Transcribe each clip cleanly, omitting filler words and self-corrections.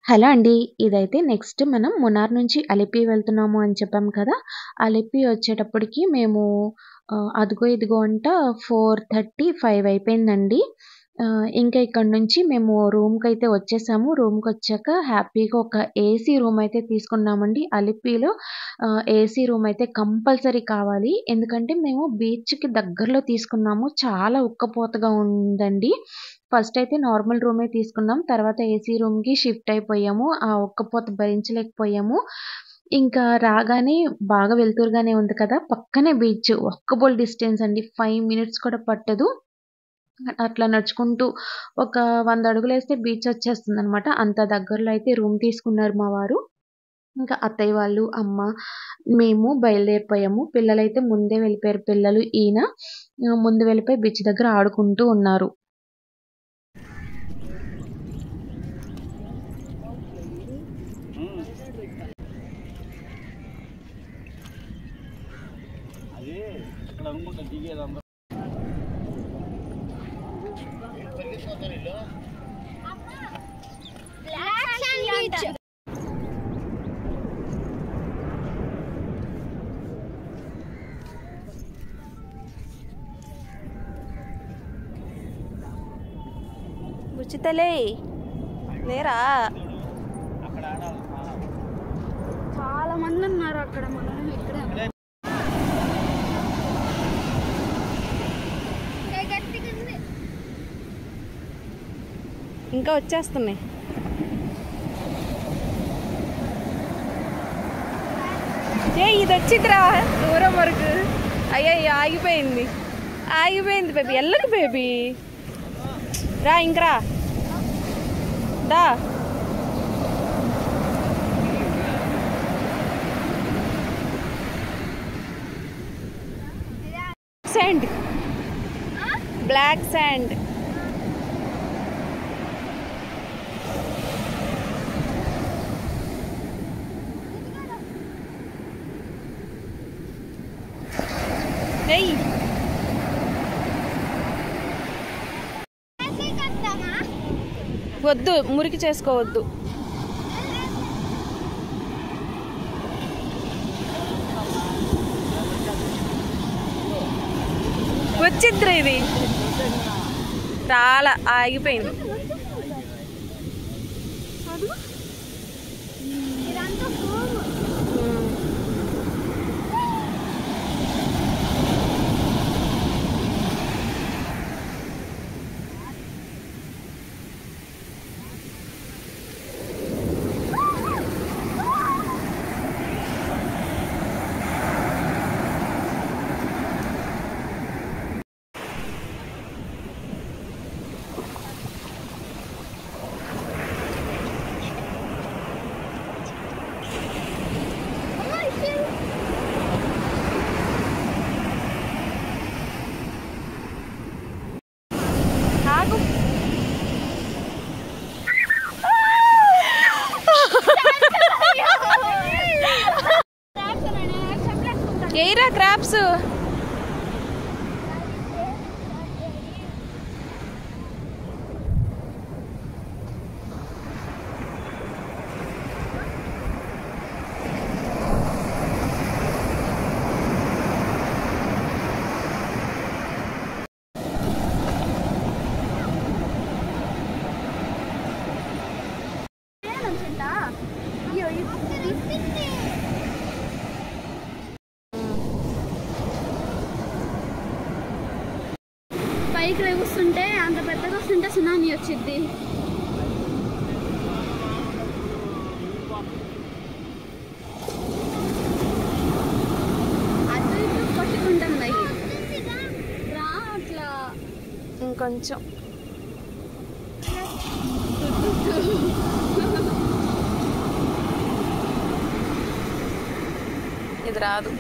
Hello అండి. ఇదైతే next మనం మున్నార్ నుంచి అలిపి వెళ్తున్నాము అని చెప్పాం కదా! అలిపి వచ్చేటప్పటికి మేము అదిగో ఇదిగో అంట 4:30, 5 అయిపోయిందండి. ఇంకా ఇక్కడి నుంచి మేము రూమ్‌కైతే వచ్చేసాము. రూమ్‌కొచ్చాక హ్యాపీగా ఒక ఏసీ రూమ్ అయితే తీసుకున్నామండి. అలిపిలో ఏసీ రూమ్ అయితే కంపల్సరీ కావాలి. ఎందుకంటే మేము బీచ్‌కి దగ్గరలో తీసుకున్నాము. చాలా ఉక్కపోతగా ఉందండి. ఫస్ట్ అయితే నార్మల్ రూమే తీసుకున్నాం. తర్వాత ఏసీ రూమ్‌కి షిఫ్ట్ అయిపోయాము. ఆ ఉక్కపోత భరించలేకపోయాము. ఇంకా రాగానే బాగా వెలుతురుగానే ఉంది కదా! పక్కనే బీచ్. వాకబుల్ డిస్టెన్స్ అండి. 5 మినిట్స్ కూడా పట్టదు. అట్లా నడుచుకుంటూ ఒక 100 అడుగులేస్తే బీచ్ వచ్చేస్తుందనమాట. అంత దగ్గరలో అయితే రూమ్ తీసుకున్నారు మా వారు. ఇంకా అత్తయ్య వాళ్ళు, అమ్మ, మేము బయలుదేరిపోయాము. పిల్లలైతే ముందే వెళ్ళిపోయారు. పిల్లలు, ఈయన ముందు వెళ్ళిపోయి బీచ్ దగ్గర ఆడుకుంటూ ఉన్నారు. బుచ్చితలే లేరా? చాలా మంది ఉన్నారు అక్కడ. మనం ఇక్కడే ఇంకా వచ్చేస్తున్నాయి. ఇది వచ్చిందిరా దూరం వరకు. అయ్యయ్యో ఆగిపోయింది బేబీ. ఎల్లకి బేబీ రా, ఇంకరా దా. Sand, black sand. వద్దు, మురికి చేసుకోవద్దు. వచ్చిద్రా ఇది. చాలా ఆగిపోయింది. ఏరా క్రాప్స్. పైకి లేగుస్తుంటే అంత పెద్దగా వస్తుంటే సునామీ వచ్చింది. అటు ఇటు కొట్టుకుంటుంది. రా అట్లా ఇంకొంచెం. ఇది రాదు.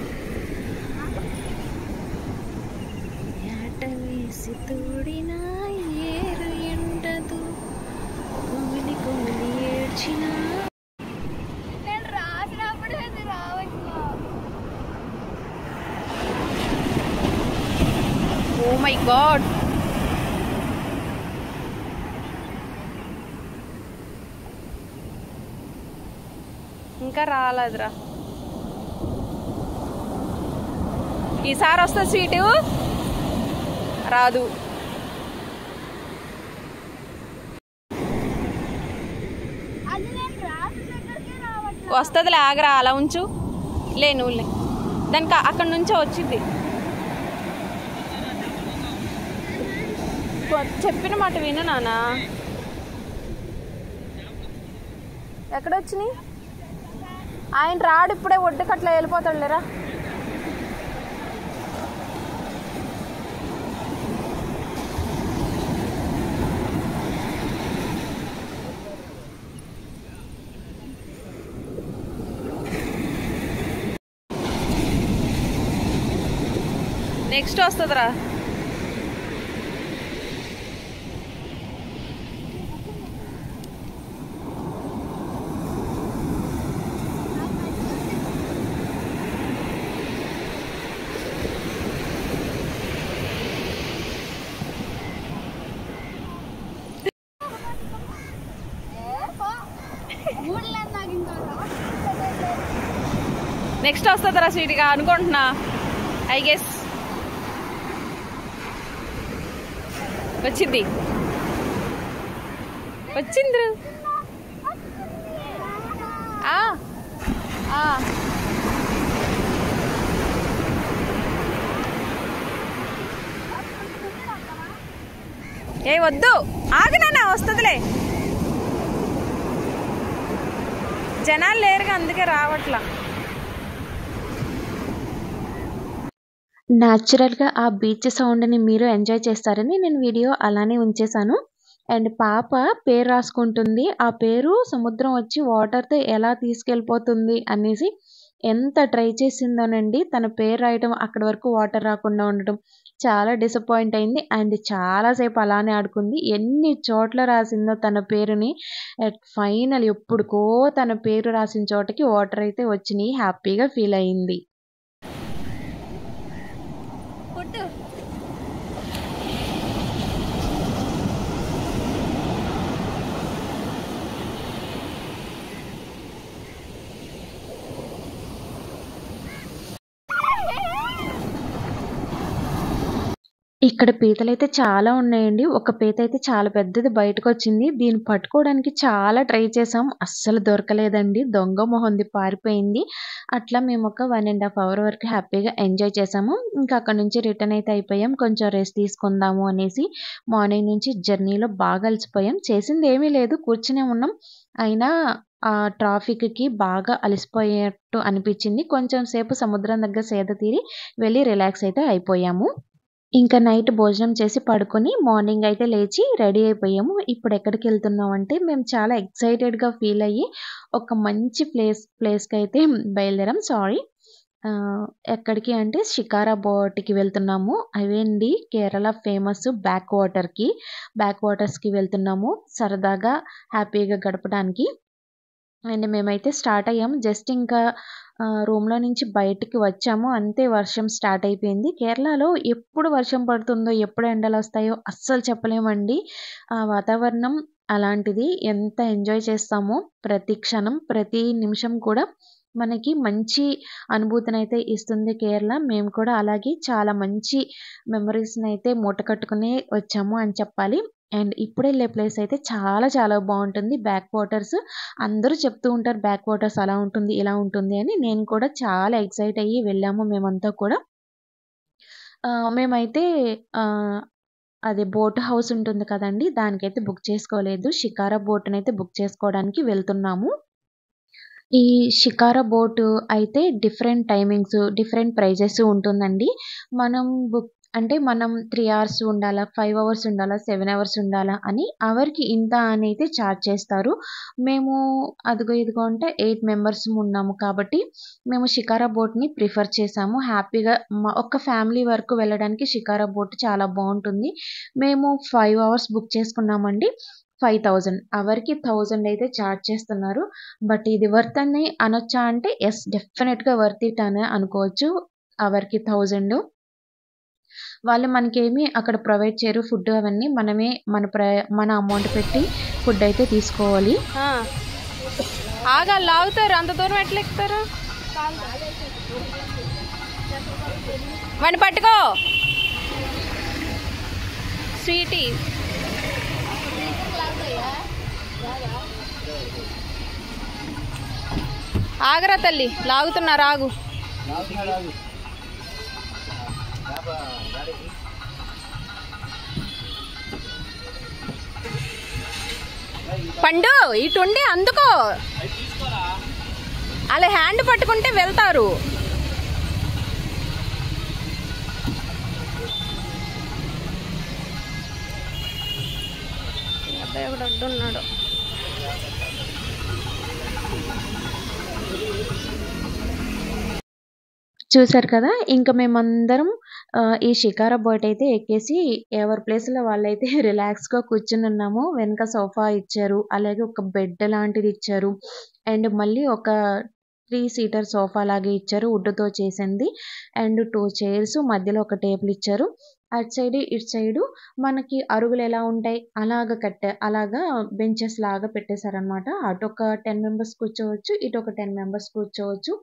తోడినా ఏరు ఎండదు, కొమిలి కొమిలి ఏడ్చినా. నేను రాసినప్పుడు అది రావట్లా. Oh my God. ఇంకా రాలేదురా. ఈసారి వస్తా స్వీటు రాదు. వస్తుందిలే, ఆగరా, అలా ఉంచు. నువ్వులే, దానికి అక్కడి నుంచే వచ్చింది. చెప్పిన మాట విను నాన్న. ఎక్కడొచ్చినాయి? ఆయన రాడు ఇప్పుడే, ఒడ్డుకి అట్లా వెళ్ళిపోతాడు లేరా. నెక్స్ట్ వస్తుందిరా. నెక్స్ట్ వస్తుందిరా స్వీట్గా అనుకుంటున్నా. ఐ గెస్ వచ్చింది. ఏ వద్దు, ఆగనా, వస్తుందిలే. జనాలు లేరుగా, అందుకే రావట్లా. న్యాచురల్గా ఆ బీచ్ సౌండ్ని మీరు ఎంజాయ్ చేస్తారని నేను వీడియో అలానే ఉంచేశాను. అండ్ పాప పేరు రాసుకుంటుంది. ఆ పేరు సముద్రం వచ్చి వాటర్తో ఎలా తీసుకెళ్ళిపోతుంది అనేసి ఎంత ట్రై చేసిందోనండి. తన పేరు రాయటం, అక్కడి వరకు వాటర్ రాకుండా ఉండటం చాలా డిసప్పాయింట్ అయింది. అండ్ చాలాసేపు అలానే ఆడుకుంది. ఎన్ని చోట్ల రాసిందో తన పేరుని. ఫైనల్ ఎప్పుడుకో తన పేరు రాసిన చోటకి వాటర్ అయితే వచ్చినాయి. హ్యాపీగా ఫీల్ అయింది. ఇక్కడ పీతలైతే చాలా ఉన్నాయండి. ఒక పీత అయితే చాలా పెద్దది బయటకు వచ్చింది. దీన్ని పట్టుకోవడానికి చాలా ట్రై చేసాం, అస్సలు దొరకలేదండి. దొంగ మొహంది, పారిపోయింది. అట్లా మేము ఒక 1.5 hour వరకు హ్యాపీగా ఎంజాయ్ చేసాము. ఇంకా అక్కడ నుంచి రిటర్న్ అయితే అయిపోయాం. కొంచెం రెస్ట్ తీసుకుందాము అనేసి మార్నింగ్ నుంచి జర్నీలో బాగా అలసిపోయాం. చేసింది ఏమీ లేదు, కూర్చునే ఉన్నాం. అయినా ఆ ట్రాఫిక్కి బాగా అలసిపోయేట్టు అనిపించింది. కొంచెం సేపు సముద్రం దగ్గర సేద తీరి వెళ్ళి రిలాక్స్ అయితే అయిపోయాము. ఇంకా నైట్ భోజనం చేసి పడుకొని మార్నింగ్ అయితే లేచి రెడీ అయిపోయాము. ఇప్పుడు ఎక్కడికి వెళ్తున్నాం అంటే మేము చాలా ఎక్సైటెడ్గా ఫీల్ అయ్యి ఒక మంచి ప్లేస్కి అయితే బయలుదేరాం. ఎక్కడికి అంటే షికారా బోట్కి వెళ్తున్నాము. అవేండి కేరళ ఫేమస్ బ్యాక్ వాటర్స్కి వెళ్తున్నాము సరదాగా హ్యాపీగా గడపడానికి. అండ్ మేమైతే స్టార్ట్ అయ్యాము. జస్ట్ ఇంకా రూమ్లో నుంచి బయటికి వచ్చాము, అంతే వర్షం స్టార్ట్ అయిపోయింది. కేరళలో ఎప్పుడు వర్షం పడుతుందో, ఎప్పుడు ఎండలు వస్తాయో అస్సలు చెప్పలేమండి. ఆ వాతావరణం అలాంటిది. ఎంత ఎంజాయ్ చేస్తామో ప్రతి క్షణం, ప్రతి నిమిషం కూడా మనకి మంచి అనుభూతిని అయితే ఇస్తుంది కేరళ. మేము కూడా అలాగే చాలా మంచి మెమరీస్ని అయితే మూట కట్టుకుని వచ్చాము అని చెప్పాలి. అండ్ ఇప్పుడు వెళ్ళే ప్లేస్ అయితే చాలా చాలా బాగుంటుంది. బ్యాక్ వాటర్స్ అందరూ చెప్తూ ఉంటారు, బ్యాక్ వాటర్స్ అలా ఉంటుంది ఇలా ఉంటుంది అని. నేను కూడా చాలా ఎక్సైట్ అయ్యి వెళ్ళాము మేమంతా కూడా. మేమైతే అదే బోట్ హౌస్ ఉంటుంది కదండి, దానికైతే బుక్ చేసుకోలేదు. షికారా బోట్ని అయితే బుక్ చేసుకోవడానికి వెళ్తున్నాము. ఈ షికారా బోటు అయితే డిఫరెంట్ టైమింగ్స్, డిఫరెంట్ ప్రైజెస్ ఉంటుందండి. మనం 3 hours ఉండాలా, 5 hours ఉండాలా, 7 hours ఉండాలా అని అవర్కి ఇంత అని అయితే ఛార్జ్ చేస్తారు. మేము అదిగో ఇదిగో అంటే 8 members ఉన్నాము కాబట్టి మేము షికారా బోట్ని ప్రిఫర్ చేసాము. హ్యాపీగా ఒక ఫ్యామిలీ వరకు వెళ్ళడానికి షికారా బోట్ చాలా బాగుంటుంది. మేము 5 hours బుక్ చేసుకున్నామండి. 5000 అవర్కి 1000 అయితే ఛార్జ్ చేస్తున్నారు. బట్ ఇది వర్త్ అని అనొచ్చా అంటే ఎస్, డెఫినెట్గా వర్త్ ఇట్ అని అనుకోవచ్చు. అవర్కి 1000 వాళ్ళు మనకేమి అక్కడ ప్రొవైడ్ చేయరు. ఫుడ్ అవన్నీ మనమే మన అమౌంట్ పెట్టి ఫుడ్ అయితే తీసుకోవాలి. ఆగా లాగుతారు, అంత దూరం ఎట్లా ఎక్కుతారు? వాడిని పట్టుకో స్వీటీ. ఆగరా తల్లి, లాగుతున్నారు, ఆగు. పండు ఇటుండి అందుకో, అలా హ్యాండ్ పట్టుకుంటే వెళ్తారు. అబ్బాయి ఒకటి అడ్డున్నాడు. చూసారు కదా, ఇంకా మేమందరం ఈ షికారా బోట్ అయితే ఎక్కేసి ఎవరి ప్లేస్లో వాళ్ళైతే రిలాక్స్గా కూర్చుని ఉన్నాము. వెనక సోఫా ఇచ్చారు, అలాగే ఒక బెడ్ లాంటిది ఇచ్చారు, అండ్ మళ్ళీ ఒక 3 సీటర్ సోఫా లాగే ఇచ్చారు, వుడ్తో చేసింది. అండ్ 2 చైర్స్, మధ్యలో ఒక టేబుల్ ఇచ్చారు. అటు సైడ్ ఇటు సైడు మనకి అరుగులు ఎలా ఉంటాయి అలాగా బెంచెస్ లాగా పెట్టేశారనమాట. అటు ఒక 10 మెంబర్స్ కూర్చోవచ్చు, ఇటు ఒక 10 మెంబర్స్ కూర్చోవచ్చు.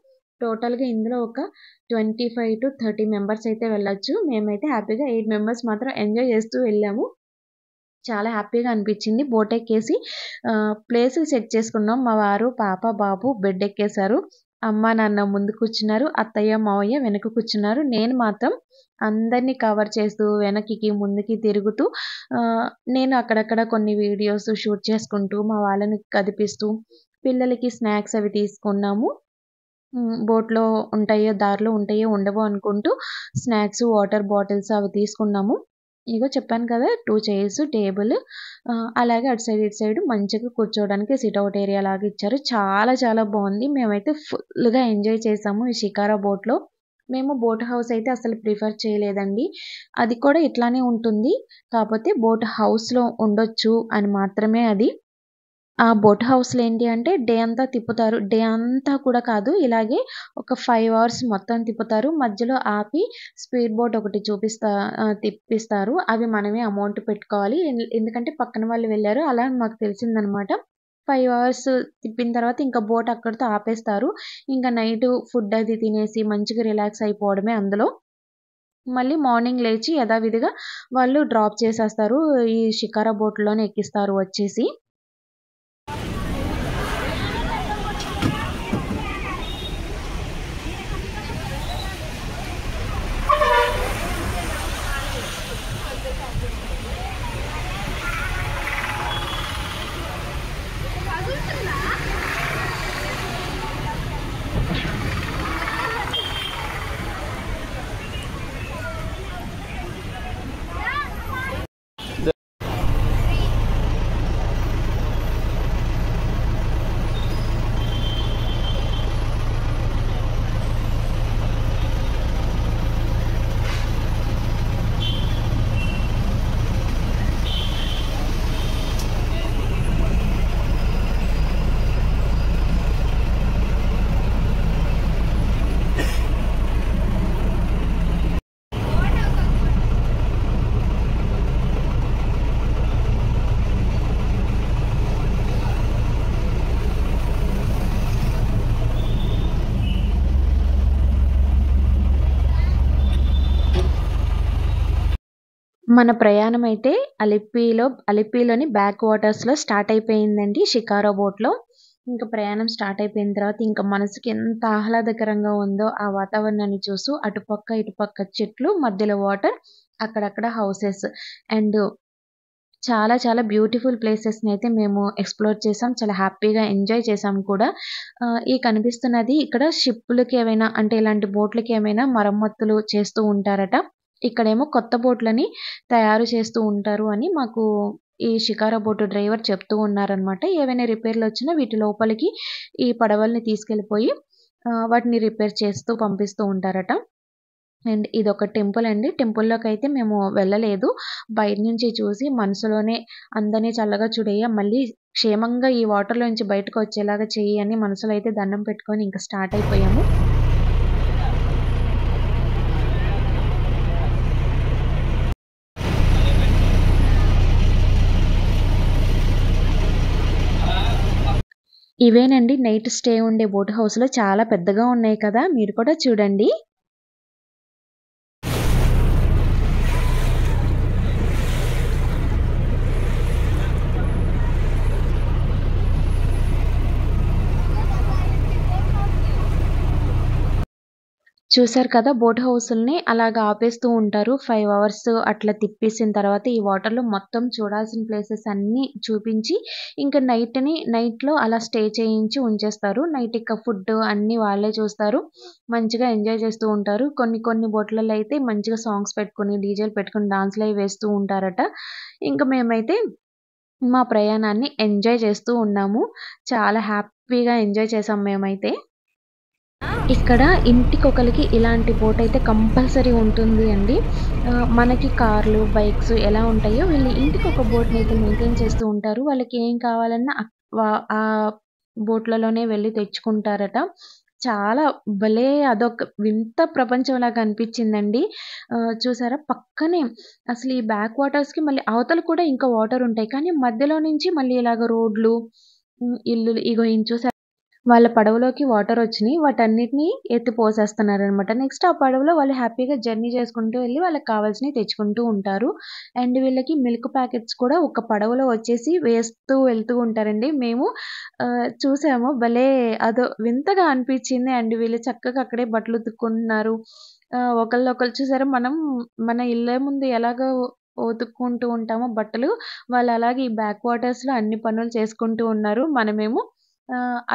టోటల్గా ఇందులో ఒక 25 to 30 మెంబర్స్ అయితే వెళ్ళొచ్చు. మేమైతే హ్యాపీగా 8 మెంబర్స్ మాత్రం ఎంజాయ్ చేస్తూ వెళ్ళాము. చాలా హ్యాపీగా అనిపించింది. బోట్ ఎక్కేసి ప్లేసులు సెట్ చేసుకున్నాం. మా వారు, పాప, బాబు బెడ్ ఎక్కేశారు. అమ్మ నాన్న ముందు కూర్చున్నారు, అత్తయ్య మావయ్య వెనక కూర్చున్నారు. నేను మాత్రం అందరినీ కవర్ చేస్తూ వెనక్కి ముందుకి తిరుగుతూ నేను అక్కడక్కడ కొన్ని వీడియోస్ షూట్ చేసుకుంటూ మా వాళ్ళని కదిపిస్తూ పిల్లలకి స్నాక్స్ అవి తీసుకున్నాము. బోట్లో ఉంటాయో, దారిలో ఉంటాయో ఉండవో అనుకుంటూ స్నాక్స్, వాటర్ బాటిల్స్ అవి తీసుకున్నాము. ఇగో చెప్పాను కదా, 2 చైర్స్, టేబుల్, అలాగే అటు సైడ్ ఇటు సైడ్ మంచిగా కూర్చోవడానికి సిట్అవుట్ ఏరియా లాగా ఇచ్చారు. చాలా చాలా బాగుంది. మేమైతే ఫుల్గా ఎంజాయ్ చేసాము ఈ షికారా బోట్లో. మేము బోట్ హౌస్ అయితే అసలు ప్రిఫర్ చేయలేదండి. అది కూడా ఇట్లానే ఉంటుంది, కాకపోతే బోట్ హౌస్లో ఉండొచ్చు అని మాత్రమే. అది ఆ బోట్ హౌస్లో ఏంటి అంటే డే అంతా తిప్పుతారు. డే అంతా కూడా కాదు, ఇలాగే ఒక 5 hours మొత్తం తిప్పుతారు. మధ్యలో ఆపి స్పీడ్ బోట్ ఒకటి తిప్పిస్తారు. అవి మనమే అమౌంట్ పెట్టుకోవాలి. ఎందుకంటే పక్కన వాళ్ళు వెళ్ళారు, అలా మాకు తెలిసిందనమాట. 5 hours తిప్పిన తర్వాత ఇంకా బోట్ అక్కడితో ఆపేస్తారు. ఇంకా నైట్ ఫుడ్ అది తినేసి మంచిగా రిలాక్స్ అయిపోవడమే అందులో. మళ్ళీ మార్నింగ్ లేచి యథావిధిగా వాళ్ళు డ్రాప్ చేసేస్తారు, ఈ షికారా బోట్లోనే ఎక్కిస్తారు వచ్చేసి. మన ప్రయాణం అయితే అలిపిలోని బ్యాక్ వాటర్స్లో స్టార్ట్ అయిపోయిందండి షికారా బోట్లో. ఇంకా ప్రయాణం స్టార్ట్ అయిపోయిన తర్వాత ఇంకా మనసుకి ఎంత ఆహ్లాదకరంగా ఉందో ఆ వాతావరణాన్ని చూస్తూ అటుపక్క ఇటుపక్క చెట్లు, మధ్యలో వాటర్, అక్కడక్కడ హౌసెస్, అండ్ చాలా చాలా బ్యూటిఫుల్ ప్లేసెస్ని అయితే మేము ఎక్స్ప్లోర్ చేసాం. చాలా హ్యాపీగా ఎంజాయ్ చేసాం కూడా. ఈ కనిపిస్తున్నది ఇక్కడ షిప్పులకి ఏమైనా అంటే ఇలాంటి బోట్లకి ఏమైనా మరమ్మతులు చేస్తూ ఉంటారట. ఇక్కడేమో కొత్త బోట్లని తయారు చేస్తూ ఉంటారు అని మాకు ఈ షికారా బోటు డ్రైవర్ చెప్తూ ఉన్నారనమాట. ఏవైనా రిపేర్లు వచ్చినా వీటి లోపలికి ఈ పడవల్ని తీసుకెళ్ళిపోయి వాటిని రిపేర్ చేస్తూ పంపిస్తూ ఉంటారట. అండ్ ఇదొక టెంపుల్ అండి. టెంపుల్లోకి అయితే మేము వెళ్ళలేదు, బయట నుంచి చూసి మనసులోనే అందరినీ చల్లగా చూడయ్యా, మళ్ళీ క్షేమంగా ఈ వాటర్లో నుంచి బయటకు వచ్చేలాగా చెయ్యి అని మనసులో అయితే దండం పెట్టుకొని ఇంకా స్టార్ట్ అయిపోయాము. ఇవేనండి నైట్ స్టే ఉండే బోట్ హౌస్‌లో చాలా పెద్దగా ఉన్నాయి కదా! మీరు కూడా చూడండి. చూసారు కదా! బోట్ హౌసుల్ని అలాగా ఆపేస్తూ ఉంటారు. 5 అవర్స్ అట్లా తిప్పేసిన తర్వాత ఈ వాటర్‌లో మొత్తం చూడాల్సిన ప్లేసెస్ అన్నీ చూపించి, ఇంక నైట్‌లో అలా స్టే చేయించి ఉంచేస్తారు. నైట్ ఇక ఫుడ్ అన్నీ వాళ్ళే చూస్తారు. మంచిగా ఎంజాయ్ చేస్తూ ఉంటారు. కొన్ని బోట్‌లలో అయితే మంచిగా సాంగ్స్ పెట్టుకొని, డీజేలు పెట్టుకొని డాన్స్‌లవి వేస్తూ ఉంటారట. ఇంక మేమైతే మా ప్రయాణాన్ని ఎంజాయ్ చేస్తూ ఉన్నాము. చాలా హ్యాపీగా ఎంజాయ్ చేసాం మేమైతే. ఇక్కడ ఇంటికొకళ్ళకి ఇలాంటి బోట్ అయితే కంపల్సరీ ఉంటుంది అండి. మనకి కార్లు, బైక్స్ ఎలా ఉంటాయో వీళ్ళు ఇంటికొక బోట్‌నైతే మెయింటైన్ చేస్తూ ఉంటారు. వాళ్ళకి ఏం కావాలన్నా ఆ బోట్‌లలోనే వెళ్లి తెచ్చుకుంటారట. చాలా భలే అదొక వింత ప్రపంచంలాగా అనిపించిందండి. చూసారా పక్కనే అసలు ఈ బ్యాక్ వాటర్స్‌కి మళ్ళీ అవతల కూడా ఇంకా వాటర్ ఉంటాయి. కానీ మధ్యలో నుంచి మళ్ళీ ఇలాగ రోడ్లు, ఇల్లులు ఇగో ఈయన చూసారా వాళ్ళ పడవలోకి వాటరొచ్చినియి. వాటన్నిటిని ఎత్తి పోసేస్తున్నారనమాట. నెక్స్ట్ ఆ పడవలో వాళ్ళు హ్యాపీగా జర్నీ చేసుకుంటూ వెళ్లి వాళ్ళకి కావాల్సినయి తెచ్చుకుంటూ ఉంటారు. అండ్ వీళ్ళకి మిల్క్ ప్యాకెట్స్ కూడా ఒక పడవలో వచ్చేసి వేస్తూ వెళ్తూ ఉంటారండి. మేము చూసాము. భలే అదో వింతగా అనిపించింది. అండ్ వీళ్ళు చక్కగా అక్కడే బట్టలు ఉతుక్కుంటున్నారు. ఒకళ్ళనొకళ్ళు చూసారా మన ఇళ్ళ ముందు ఎలాగో ఉతుక్కుంటూ ఉంటామో బట్టలు, వాళ్ళు అలాగే ఈ బ్యాక్ వాటర్స్‌లో అన్ని పనులు చేసుకుంటూ ఉన్నారు. మనమేమో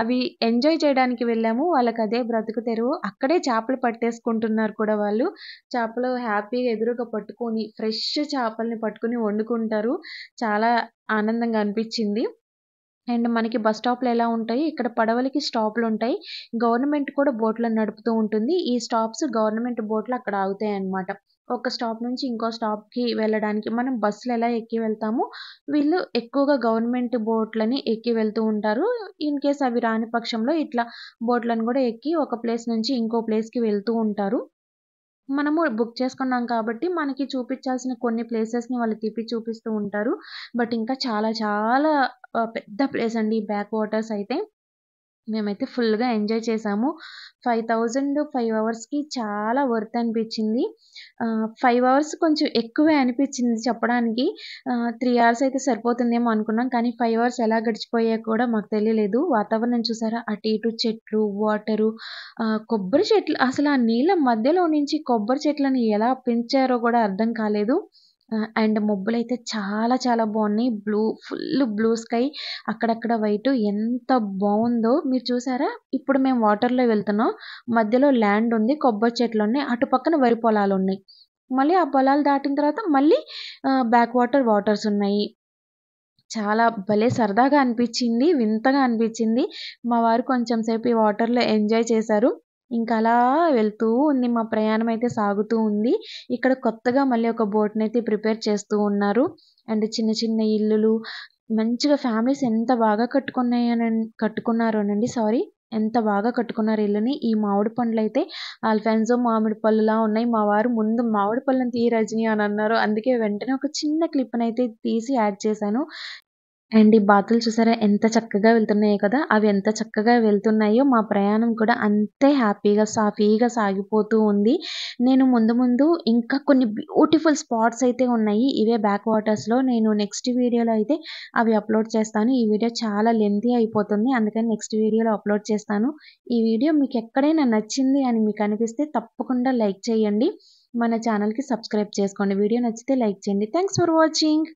అవి ఎంజాయ్ చేయడానికి వెళ్ళాము. వాళ్ళకదే బ్రతుకు తెరువు. అక్కడే చేపలు పట్టేసుకుంటున్నారు కూడా వాళ్ళు. చేపలు హ్యాపీగా ఎదురుగా పట్టుకొని, ఫ్రెష్ చేపల్ని పట్టుకొని వండుకుంటారు. చాలా ఆనందంగా అనిపిచ్చింది. అండ్ మనకి బస్ స్టాప్‌లు ఎలా ఉంటాయి, ఇక్కడ పడవలకి స్టాప్‌లుంటాయి. గవర్నమెంట్ కూడా బోట్‌లను నడుపుతూ ఉంటుంది. ఈ స్టాప్స్ గవర్నమెంట్ బోట్‌లు అక్కడ ఆగుతాయన్నమాట. ఒక స్టాప్ నుంచి ఇంకో స్టాప్‌కి వెళ్ళడానికి మనం బస్సులు ఎలా ఎక్కి వెళ్తామో, వీళ్ళు ఎక్కువగా గవర్నమెంట్ బోట్‌లని ఎక్కి వెళ్తూ ఉంటారు. ఇన్ కేస్ అవి రాని పక్షంలో ఇట్లా బోట్‌లను గూడా ఎక్కి ఒక ప్లేస్ నుంచి ఇంకో ప్లేస్‌కి వెళ్తూ ఉంటారు. మనము బుక్ చేసుకున్నాం కాబట్టి, మనకి చూపిచ్చాల్సిన కొన్ని ప్లేసెస్‌ని వాళ్ళు తిప్పి చూపిస్తూ ఉంటారు. బట్ ఇంకా చాలా చాలా పెద్ద ప్లేస్ అండి ఈ బ్యాక్ వాటర్స్ అయితే. మేమైతే ఫుల్‌గా ఎంజాయ్ చేశాము. 5,000 5 అవర్స్‌కి చాలా వర్త్ అనిపిచ్చింది. 5 అవర్స్ కొంచెం ఎక్కువే అనిపిచ్చింది చెప్పడానికి. 3 అవర్స్ అయితే సరిపోతుందేమో అనుకున్నాం. కానీ 5 అవర్స్ ఎలా గడిచిపోయాయో కూడా మాకు తెలియలేదు. వాతావరణం చూసారా? అటు ఇటు చెట్లు, వాటరు, కొబ్బరి చెట్లు అసలు ఆ నీళ్ళ మధ్యలో నుంచి కొబ్బరి చెట్లని ఎలా పెంచారో కూడా అర్థం కాలేదు. అండ్ మబ్బులైతే చాలా చాలా బావున్నాయి. ఫుల్ బ్లూ స్కై అక్కడక్కడ వైటు ఎంత బావుందో మీరు చూసారా? ఇప్పుడు మేము వాటర్‌లో వెళ్తున్నాం. మధ్యలో ల్యాండ్ ఉంది. కొబ్బరి చెట్లున్నాయి. అటు పక్కన వరి పొలాలున్నాయి. మళ్ళీ ఆ పొలాలు దాటిన తర్వాత మళ్ళీ బ్యాక్ వాటర్స్ ఉన్నాయి. చాలా భలే సరదాగా అనిపిచ్చింది. వింతగా అనిపిచ్చింది. మా వారు కొంచెం సేపు ఈ వాటర్‌లో ఎంజాయ్ చేశారు. ఇంకలా వెళ్తూ ఉంది. మా ప్రయాణం అయితే సాగుతూ ఉంది. ఇక్కడ కొత్తగా మళ్ళీ ఒక బోట్‌నైతే ప్రిపేర్ చేస్తూ ఉన్నారు. అండ్ చిన్న చిన్న ఇల్లులు మంచిగా ఫ్యామిలీస్ ఎంత బాగా కట్టుకున్నారోనండి సారీ. ఎంత బాగా కట్టుకున్నారు ఇల్లుని. ఈ మామిడి పండ్లయితే ఆల్ఫాన్సో మామిడి పళ్ళులా ఉన్నాయి. మా వారు ముందు మామిడి పళ్ళని తీయి రజిని అని అన్నారు. అందుకే వెంటనే ఒక చిన్న క్లిప్‌నైతే తీసి యాడ్ చేశాను. అండ్ ఈ బాతులు చూసారా ఎంత చక్కగా వెళ్తున్నాయో కదా! అవి ఎంత చక్కగా వెళ్తున్నాయో మా ప్రయాణం కూడా అంతే హ్యాపీగా, సాఫీగా సాగిపోతూ ఉంది. నేను ముందు ఇంకా కొన్ని బ్యూటిఫుల్ స్పాట్స్ అయితే ఉన్నాయి. ఇవే బ్యాక్ వాటర్స్‌లో నేను నెక్స్ట్ వీడియోలో అయితే అవి అప్‌లోడ్ చేస్తాను. ఈ వీడియో చాలా లెంతీ అయిపోతుంది. అందుకని నెక్స్ట్ వీడియోలో అప్‌లోడ్ చేస్తాను. ఈ వీడియో మీకెక్కడైనా నచ్చింది అని మీకనిపిస్తే తప్పకుండా లైక్ చేయండి. మన ఛానల్‌కి సబ్స్క్రైబ్ చేసుకోండి. వీడియో నచ్చితే లైక్ చేయండి. Thanks for watching.